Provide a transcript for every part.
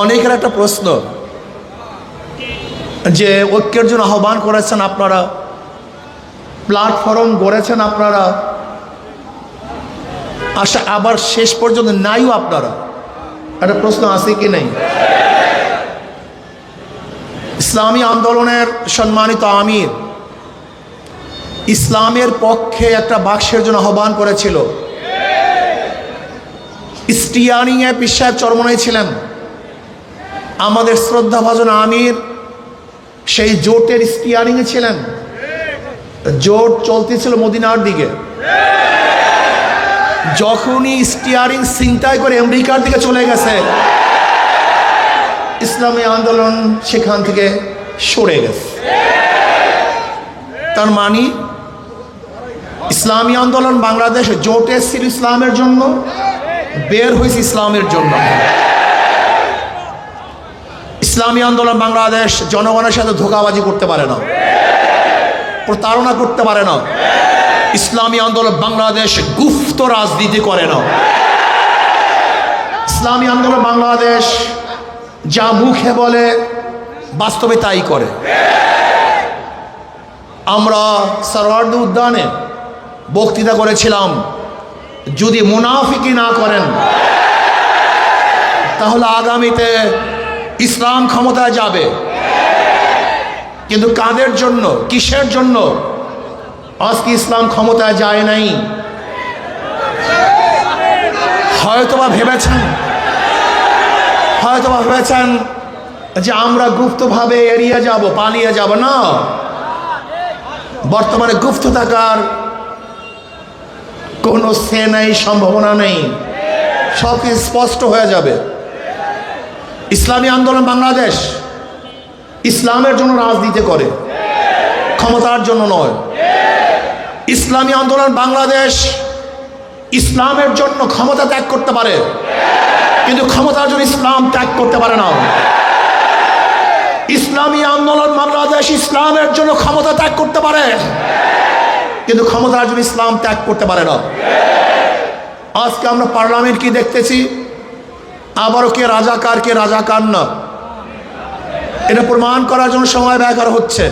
অনেকের একটা প্রশ্ন যে ঐক্যের জন্য আহ্বান করেছেন আপনারা, প্ল্যাটফর্ম গড়েছেন আপনারা, আশা আবার শেষ পর্যন্ত নাইও আপনারা। একটা প্রশ্ন আছে কি নেই? ইসলামী আন্দোলনের সম্মানিত আমির ইসলামের পক্ষে একটা বাক্সের জন্য আহ্বান করেছিল। স্টিয়ারিংয়ে পীর সাহেব চরমনাই ছিলেন। আমাদের শ্রদ্ধাভাজন আমির সেই জোটের স্টিয়ারিংয়ে ছিলেন। জোট চলতেছিল মদিনার দিকে। যখনই স্টিয়ারিং ছিনতাই করে আমেরিকার দিকে চলে গেছে, ইসলামী আন্দোলন সেখান থেকে সরে গেছে। তার মানে ইসলামী আন্দোলন বাংলাদেশ জোটে ছিল ইসলামের জন্য, বের হয়েছে ইসলামের জন্য। ইসলামী আন্দোলন বাংলাদেশ জনগণের সাথে ধোঁকাবাজি করতে পারে না, প্রতারণা করতে পারে না। ইসলামী আন্দোলন বাংলাদেশ গুপ্ত রাজনীতি করে না। ইসলামী আন্দোলন বাংলাদেশ যা মুখে বলে বাস্তবে তাই করে। আমরা সরওয়ার্দী উদ্যানে বক্তৃতা করেছিলাম, যদি মুনাফিকি না করেন তাহলে আগামীতে ইসলাম ক্ষমতায় যাবে। কিন্তু কাদের জন্য, কিসের জন্য আজকে ইসলাম ক্ষমতায় যায় নাই? হয়তোবা ভেবেছেন যে আমরা গুপ্তভাবে এড়িয়ে যাব, পালিয়ে যাব। না, বর্তমানে গুপ্ত থাকার কোনো সে নেই, সম্ভাবনা নেই। সব কিছু স্পষ্ট হয়ে যাবে। ইসলামী আন্দোলন বাংলাদেশ ইসলামের জন্য রাজনীতি করে, ক্ষমতার জন্য নয়। ইসলামী আন্দোলন বাংলাদেশ ইসলামের জন্য ক্ষমতা ত্যাগ করতে পারে, কিন্তু ক্ষমতার জন্য ইসলাম ত্যাগ করতে পারে না। ইসলামী আন্দোলন বাংলাদেশ ইসলামের জন্য ক্ষমতা ত্যাগ করতে পারে, কিন্তু ক্ষমতার জন্য ইসলাম ত্যাগ করতে পারে না। আজকে আমরা পার্লামেন্ট কি দেখতেছি, আবারও কে রাজাকার কে রাজাকার না, এটা প্রমাণ করার জন্য সময় ব্যয় করা হচ্ছে।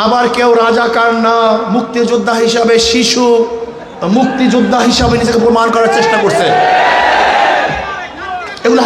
আবার কেউ রাজাকার না, মুক্তিযোদ্ধা হিসাবে, শিশু মুক্তিযোদ্ধা হিসাবে নিজেকে প্রমাণ করার চেষ্টা করছে। এগুলি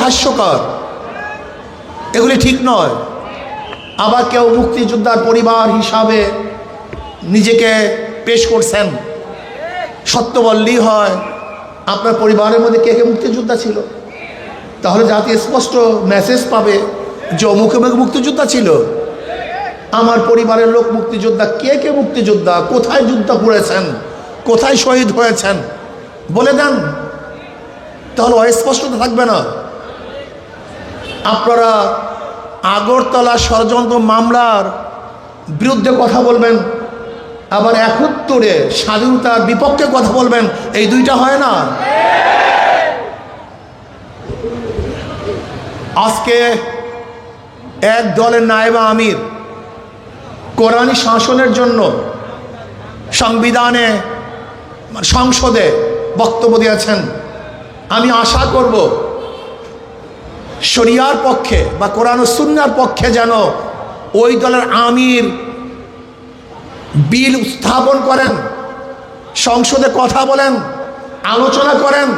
হাস্যকর, এগুলি ঠিক নয়। আবার কেউ মুক্তিযোদ্ধার পরিবার হিসাবে নিজেকে পেশ করছেন। সত্য বললেই হয়, আপনার পরিবারের মধ্যে কে কে মুক্তিযোদ্ধা ছিল, তাহলে জাতি স্পষ্ট মেসেজ পাবে যে অমুক মুক্তিযোদ্ধা ছিল। আমার পরিবারের লোক মুক্তিযোদ্ধা, কে কে মুক্তিযোদ্ধা, কোথায় যুদ্ধ করেছেন, কোথায় শহীদ হয়েছেন বলে দেন, তাহলে অস্পষ্টতা থাকবে না। আপনারা আগরতলা ষড়যন্ত্র মামলার বিরুদ্ধে কথা বলবেন, আবার ৭১ স্বাধীনতার বিপক্ষে কথা বলবেন, এই দুইটা হয় না। আজকে এক দলের নায়েবে আমির কোরআনী শাসনের জন্য সংসদে বক্তব্য দিয়েছেন। আমি আশা করব শরিয়ার পক্ষে বা কোরআন ও সুন্নাহর পক্ষে যেন ওই দলের আমির বিল উত্থাপন করেন, সংসদে কথা বলেন, আলোচনা করেন,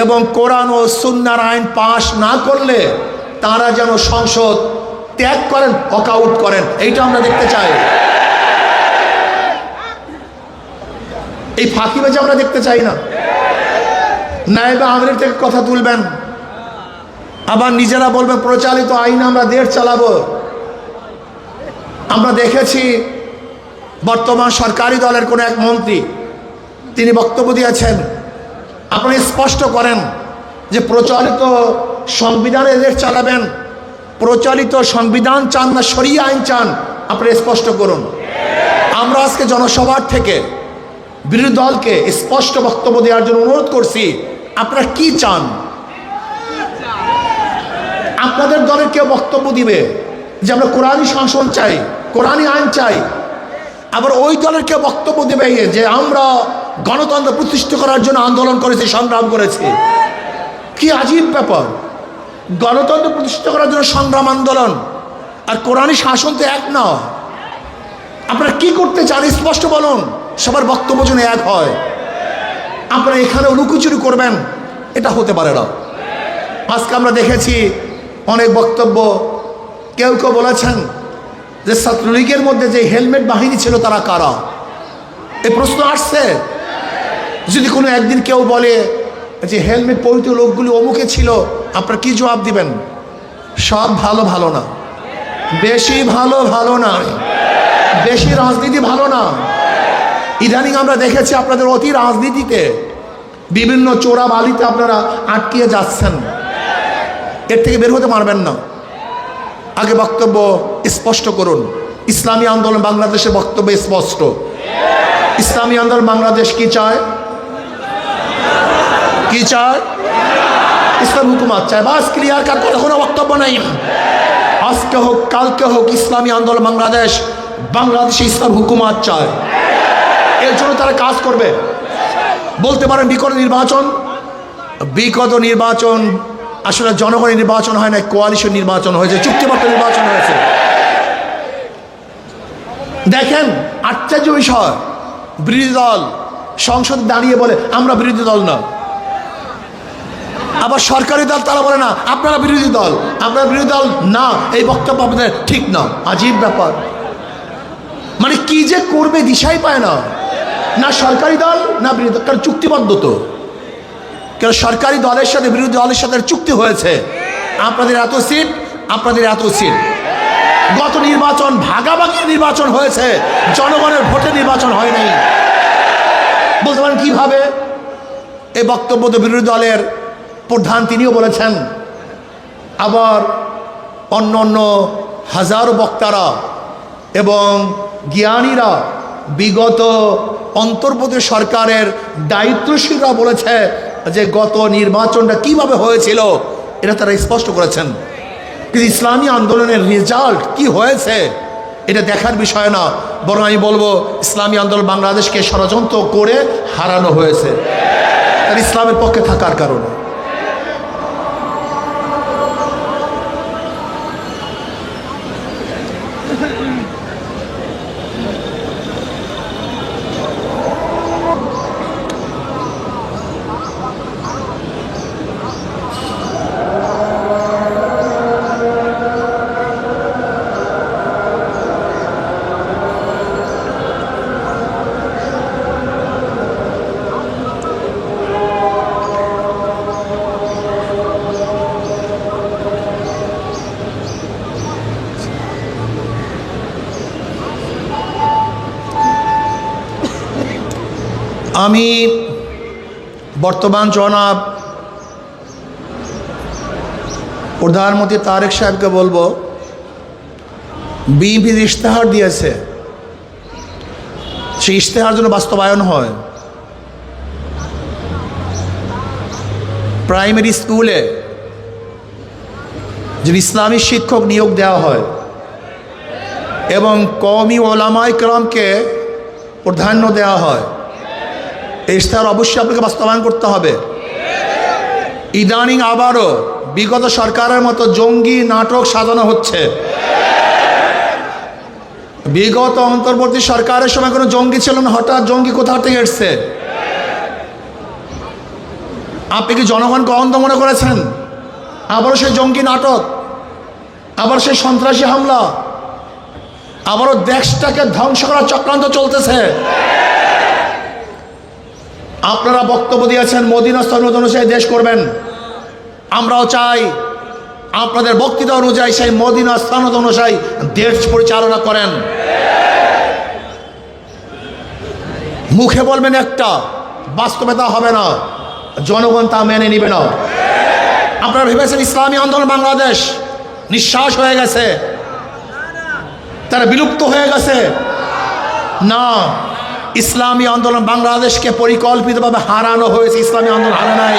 এবং কোরআন ও সুন্নাহর আইন পাশ না করলে তারা যেন সংসদ ত্যাগ করেন, ওয়াকআউট করেন। এইটা আমরা দেখতে চাই। এই ফাঁকিবাজি আমরা দেখতে চাই না। নায়েবে আমিরের থেকে কথা তুলবেন, আবার নিজেরা বলবেন প্রচলিত আইন আমরা দেশ চালাবো। আমরা দেখেছি বর্তমান সরকারি দলের কোনো এক মন্ত্রী তিনি বক্তব্য দিয়েছেন, আপনি স্পষ্ট করেন যে প্রচলিত সংবিধানে দেশ চালাবেন, প্রচলিত সংবিধান চান না শরিয়া আইন চান, আপনি স্পষ্ট করুন। আমরা আজকে জনসভার থেকে বিরোধী দলকে স্পষ্ট বক্তব্য দেওয়ার জন্য অনুরোধ করছি, আপনারা কি চান? আপনাদের দলের কেউ বক্তব্য দিবে যে আমরা কোরআনী শাসন চাই, কোরআনী আইন চাই, আবার ওই দলের কেউ বক্তব্য দেবে যে আমরা গণতন্ত্র প্রতিষ্ঠা করার জন্য আন্দোলন করেছি, সংগ্রাম করেছি। আজীব ব্যাপার! গণতন্ত্র প্রতিষ্ঠা করার জন্য সংগ্রাম আন্দোলন আর কোরআনী শাসন তো এক না। আপনারা কি করতে চান স্পষ্ট বলুন, সবার বক্তব্য যেন এক হয়। আপনারা এখানেও লুকোচুরি করবেন, এটা হতে পারে না। আজকে আমরা দেখেছি অনেক বক্তব্য, কেউ কেউ বলেছেন যে ছাত্রলীগের মধ্যে যে হেলমেট বাহিনী ছিল তারা কারা। এই প্রশ্ন আসছে। যদি কোনো একদিন কেউ বলে যে হেলমেট পরিহিত লোকগুলি অমুকে ছিল, আপনারা কি জবাব দিবেন? সব ভালো ভালো না, বেশি ভালো ভালো না, বেশি রাজনীতি ভালো না। ইদানিং আমরা দেখেছি আপনাদের অতি রাজনীতিতে বিভিন্ন চোরা বালিতে আপনারা আটকিয়ে যাচ্ছেন, এর থেকে বের হতে পারবেন না। আগে বক্তব্য স্পষ্ট করুন। ইসলামী আন্দোলন বাংলাদেশের বক্তব্য স্পষ্ট। ইসলামী আন্দোলন বাংলাদেশ কি চায়? কি চায়? ইসলাম হুকুমত চায়। বাস ক্লিয়ার কাট, কোনো বক্তব্য নাই। আজকে হোক কালকে হোক ইসলামী আন্দোলন বাংলাদেশ বাংলাদেশে ইসলাম হুকুমত চায়। এর জন্য তারা কাজ করবে। বলতে পারেন বিগত নির্বাচন আসলে জনগণের নির্বাচন হয় না, কোয়ালিশন নির্বাচন হয়েছে, চুক্তিবদ্ধ নির্বাচন হয়েছে। দেখেন আশ্চর্য বিষয়, বিরোধী দল সংসদে দাঁড়িয়ে বলে আমরা বিরোধী দল না, আবার সরকারি দল তারা বলে না আপনারা বিরোধী দল, আপনারা বিরোধী দল না, এই বক্তব্য আপনাদের ঠিক না। আজীব ব্যাপার, মানে কি যে করবে দিশাই পায় না। না সরকারি দল না বিরোধী দল, কারণ চুক্তিবদ্ধ তো। কেন সরকারি দলের সাথে বিরোধী দলের সাথে চুক্তি হয়েছে, আপনাদের এত সিট, আপনাদের এত সিট। গত নির্বাচন ভাগাভাগি নির্বাচন হয়েছে, জনগণের ভোটে নির্বাচন হয় নাই। বলতে পারেন কিভাবে? এই বক্তব্য তো বিরোধী দলের প্রধান তিনিও বলেছেন, আবার অন্য অন্য হাজারো বক্তারা এবং জ্ঞানীরা বিগত অন্তর্বর্তী সরকারের দায়িত্বশীলরা বলেছে যে গত নির্বাচনটা কিভাবে হয়েছিল এটা তারা স্পষ্ট করেছেন। কিন্তু ইসলামী আন্দোলনের রেজাল্ট কি হয়েছে এটা দেখার বিষয় না, বরং আমি বলবো ইসলামী আন্দোলন বাংলাদেশকে ষড়যন্ত্র করে হারানো হয়েছে আর ইসলামের পক্ষে থাকার কারণে। আমি বর্তমান জনাব প্রধানমন্ত্রী তারেক সাহেবকে বলবো, বিএনপির ইশতেহার দিয়েছে, সেই ইশতেহার যেন বাস্তবায়ন হয়। প্রাইমারি স্কুলে যে ইসলামী শিক্ষক নিয়োগ দেওয়া হয় এবং কওমি ওলামায়ে কেরামকে প্রাধান্য দেওয়া হয়, এই ইশতেহার অবশ্যই আপনাকে বাস্তবায়ন করতে হবে। ইদানিং আবারও বিগত সরকারের মতো জঙ্গি নাটক সাজানো হচ্ছে। বিগত অন্তর্বর্তী সরকারের সময় কোনো জঙ্গি ছিল না, হঠাৎ জঙ্গি কোথা থেকে এসছে? আপনি কি জনগণকে অন্ধ মনে করেছেন? আবারও সেই জঙ্গি নাটক, আবার সেই সন্ত্রাসী হামলা, আবারও দেশটাকে ধ্বংস করার চক্রান্ত চলতেছে। আপনারা বক্তব্য দিয়েছেন মদিনা সনদ অনুযায়ী দেশ করবেন, আমরাও চাই আপনাদের বক্তৃতা অনুযায়ী সেই মদিনা সনদ অনুযায়ী দেশ পরিচালনা করেন। মুখে বলবেন একটা, বাস্তবে তা হবে না, জনগণ তা মেনে নিবে না। আপনারা ভেবেছেন ইসলামী আন্দোলন বাংলাদেশ নিঃশ্বাস হয়ে গেছে, তারা বিলুপ্ত হয়ে গেছে? না, ইসলামী আন্দোলন বাংলাদেশকে পরিকল্পিতভাবে হারানো হয়েছে। ইসলামী আন্দোলন হারা নাই।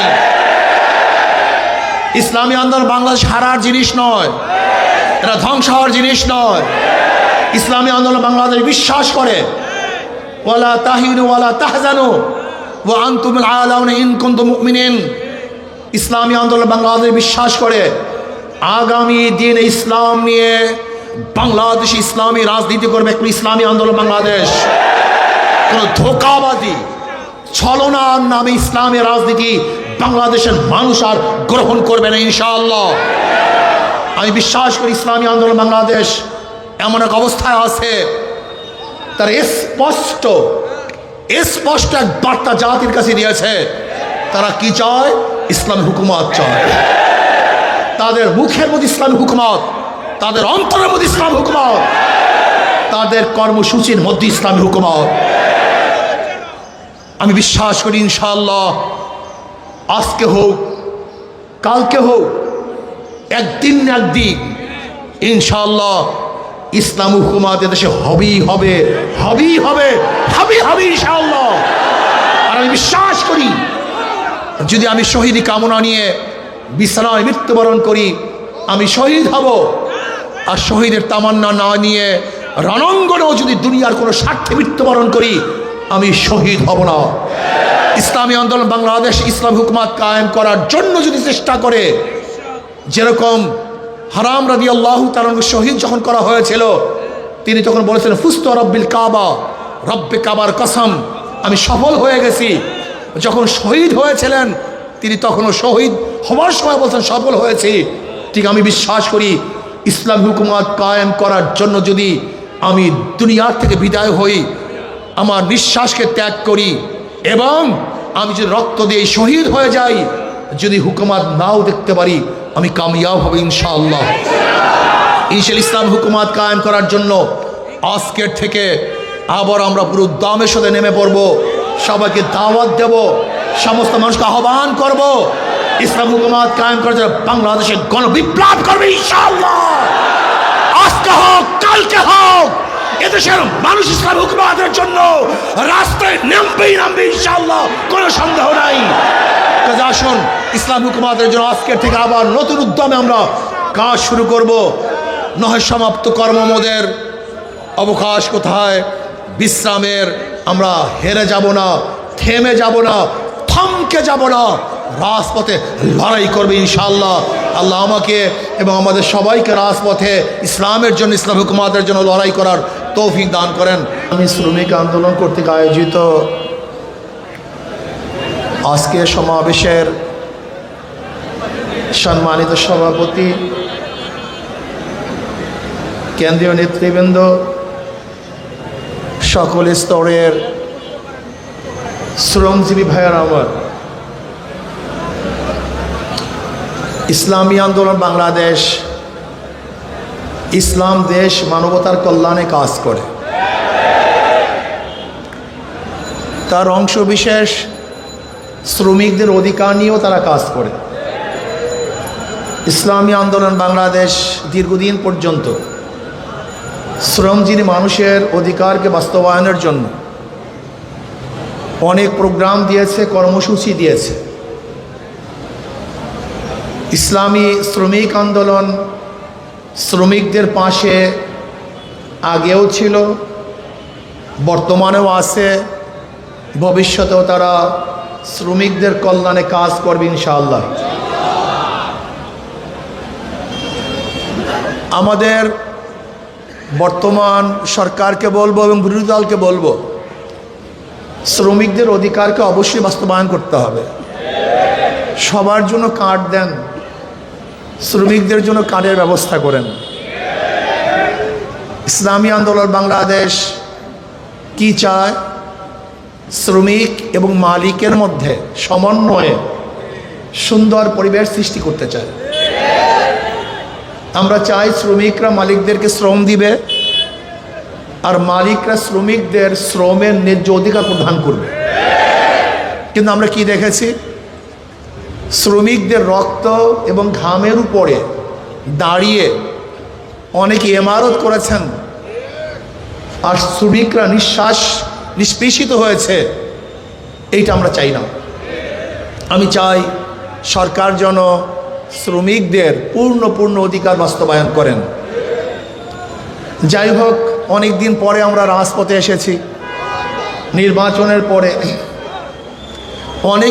ইসলামী আন্দোলন বাংলাদেশ হারার জিনিস নয়, এটা ধ্বংস হওয়ার জিনিস নয়। ইসলামী আন্দোলন বাংলাদেশ বিশ্বাস করে ওয়ালা তাহিনু ওয়ালা তাহজানু ওয়া আনতুমুল আলাউনা ইন কুনতুম মুমিনিন। ইসলামী আন্দোলন বাংলাদেশ বিশ্বাস করে আগামী দিনে ইসলাম নিয়ে বাংলাদেশ ইসলামী রাজনীতি করবে একটি ইসলামী আন্দোলন বাংলাদেশ। কোনো ধোঁকাবাজি ছলনার নামে ইসলামের রাজনীতি বাংলাদেশের মানুষ আর গ্রহণ করবে না ইনশাআল্লাহ। আমি বিশ্বাস করি ইসলামী আন্দোলন বাংলাদেশ এমন এক অবস্থায় আছে, তার স্পষ্ট এক বার্তা জাতির কাছে দিয়েছে। তারা কি চায়? ইসলামী হুকুমত চায়। তাদের মুখের মধ্যে ইসলামী হুকুমত, তাদের অন্তরের মধ্যে ইসলাম হুকুমত, তাদের কর্মসূচির মধ্যে ইসলামী হুকুমত। আমি বিশ্বাস করি ইনশাআল্লাহ আজকে হোক কালকে হোক একদিন না একদিন ইনশাআল্লাহ ইসলাম হুকুমত এদেশে হবেই হবে ইনশাআল্লাহ। আর আমি বিশ্বাস করি যদি আমি শহীদি কামনা নিয়ে বিছানায় মৃত্যুবরণ করি আমি শহীদ হব, আর শহীদের তামান্না না নিয়ে রণাঙ্গনেও যদি দুনিয়ার কোনো স্বার্থে মৃত্যুবরণ করি আমি শহীদ হব না। ইসলামী আন্দোলন বাংলাদেশ ইসলাম হুকুমত কায়েম করার জন্য যদি চেষ্টা করে, যেরকম হারাম রাদিয়াল্লাহু তাআলা শহীদ যখন করা হয়েছিল তিনি তখন বলেছিলেন ফুস্তু রব্বিল কাবা, রব্বে কাবার কসম, আমি সফল হয়ে গেছি। যখন শহীদ হয়েছিলেন তিনি তখনও শহীদ হওয়ার সময় বলছেন সফল হয়েছি। ঠিক আমি বিশ্বাস করি ইসলাম হুকুমত কায়েম করার জন্য যদি আমি দুনিয়ার থেকে বিদায় হই, আমার নিঃশ্বাসকে ত্যাগ করি এবং আমি যদি রক্ত দিয়ে শহীদ হয়ে যাই, যদি হুকুমত নাও দেখতে পারি আমি কামিয়াব হব ইনশাআল্লাহ। ইসলাম হুকুমত কায়েম করার জন্য আজকের থেকে আবার আমরা পুরো উদ্যমের সাথে নেমে পড়ব, সবাইকে দাওয়াত দেব, সমস্ত মানুষকে আহ্বান করব ইসলাম হুকুমত কায়েম করার জন্য বাংলাদেশে গণবিপ্লব করবে ইনশাআল্লাহ। আজকে হোক কালকে হোক এদেশের মানুষ ইসলাম হুকুমতের জন্য রাস্তায় নামবে ইনশাআল্লাহ, কোনো সন্দেহ নাই। কাজে আসুন ইসলাম হুকুমতের জন্য আজকের থেকে আবার নতুন উদ্যমে আমরা কাজ শুরু করব। নয় সমাপ্ত কর্মমোদের অবকাশ কোথায়, বিশ্রামের আমরা হেরে যাব না, থেমে যাব না, থমকে যাব না, রাজপথে লড়াই করবে ইনশাআল্লাহ। আল্লাহ আমাকে এবং আমাদের সবাইকে রাজপথে ইসলামের জন্য ইসলাম হুকুমতের জন্য লড়াই করার তৌফিক দান করেন। আমি শ্রমিক আন্দোলন কর্তৃক আয়োজিত আজকে সমাবেশের সম্মানিত সভাপতি, কেন্দ্রীয় নেতৃবৃন্দ, সকল স্তরের শ্রমজীবী ভাইয়ের আমার, ইসলামী আন্দোলন বাংলাদেশ ইসলাম দেশ মানবতার কল্যাণে কাজ করে। তার অংশ বিশেষ শ্রমিকদের অধিকার নিয়েও তারা কাজ করে। ইসলামী আন্দোলন বাংলাদেশ দীর্ঘদিন পর্যন্ত শ্রমজীবী মানুষের অধিকারকে বাস্তবায়নের জন্য অনেক প্রোগ্রাম দিয়েছে, কর্মসূচি দিয়েছে। ইসলামী শ্রমিক আন্দোলন শ্রমিকদের পাশে আগেও ছিল, বর্তমানেও আছে, ভবিষ্যতেও তারা শ্রমিকদের কল্যাণে কাজ করবে ইনশাআল্লাহ। আমাদের বর্তমান সরকারকে বলবো এবং বিরোধী দলকে বলবো শ্রমিকদের অধিকারকে অবশ্যই বাস্তবায়ন করতে হবে। সবার জন্য কার্ড দেন, শ্রমিকদের জন্য কার্ডের ব্যবস্থা করেন। ইসলামী আন্দোলন বাংলাদেশ কি চায়? শ্রমিক এবং মালিকের মধ্যে সমন্বয়ে সুন্দর পরিবেশ সৃষ্টি করতে চায়। আমরা চাই শ্রমিকরা মালিকদেরকে শ্রম দিবে আর মালিকরা শ্রমিকদের শ্রমের ন্যায্য অধিকার প্রদান করবে। কিন্তু আমরা কি দেখেছি? শ্রমিকদের রক্ত এবং ঘামের উপরে দাঁড়িয়ে অনেকে ইমারত করেছেন আর শ্রমিকরা নিষ্পেষিত হয়েছে। এইটা আমরা চাই না। আমি চাই সরকার যেন শ্রমিকদের পূর্ণ অধিকার বাস্তবায়ন করেন। যাই হোক, অনেক দিন পরে আমরা রাজপথে এসেছি, নির্বাচনের পরে অনেক